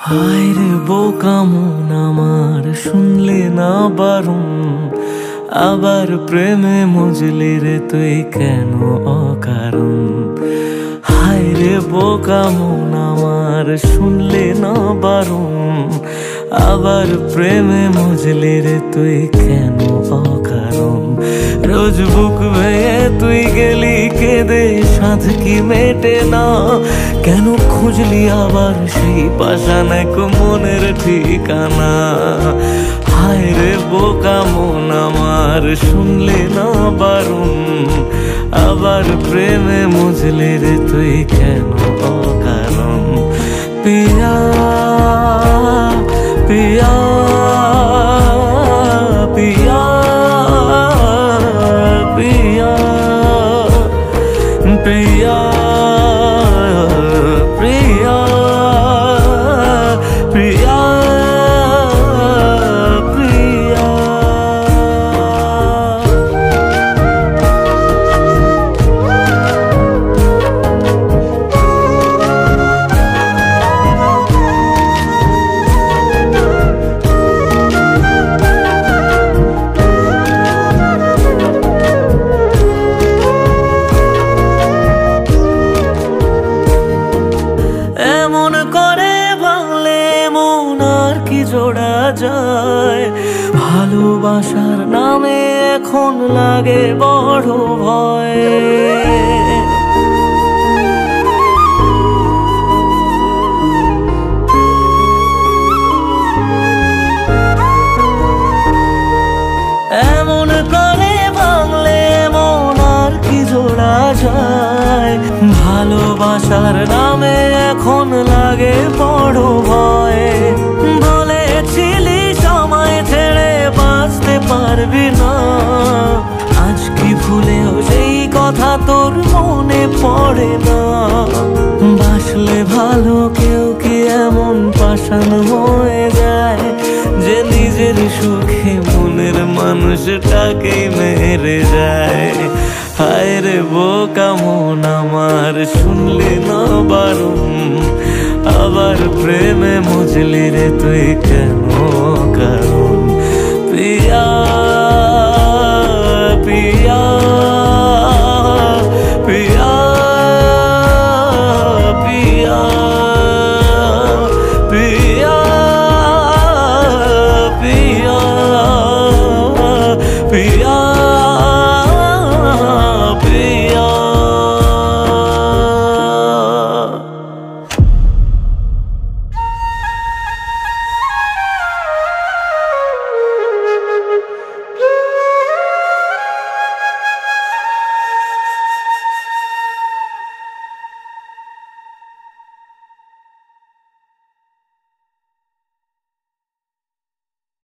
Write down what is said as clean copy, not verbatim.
হায় রে বোকা মন আমার, শুনলে না বারণ, আবার প্রেমে মজলি রে তুই কেন অকারণ। হায় রে বোকা মন আমার, শুনলে না বারণ, আবার প্রেমে মজলি রে তুই কেন অকারণ। রোজ বুক ভেঙে তুই গেলি কেঁদে, সাধ কি মেটে না, কেন খুঁজলি আবার সেই পাষাণ এক মনের ঠিকানা। হায় রে বোকা মন আমার, শুনলে না বারণ, আবার প্রেমে মজলি রে তুই কেন অকারণ। পিয়া পিয়া পিয়া পিয়া পিয়া প্রিয়া প্রিয়া প্রিয়া। এমন করে ভাঙলে মন আর কি জোড়া যায়, ভালোবাসার নামে এখন লাগে বড় ভয়। এমন করে ভাঙলে মন আর কি জোড়া যায়, ভালোবাসার নামে এখন লাগে বড় ভয়। বলেছিলি সময় ছেড়ে বাঁচতে পারবি না, আজ কি ভুলেও সেই কথা তোর মনে পড়ে না। বাসলে ভালো কেউ কি এমন পাষাণ হয়ে যায়, যে নিজের সুখে মনের মানুষটাকেই মেরে যায়। হায় রে বোকা মন আমার, শুনলি না বারণ, আবার প্রেমে মজলি রে তুই কেন কারণ। পিয়া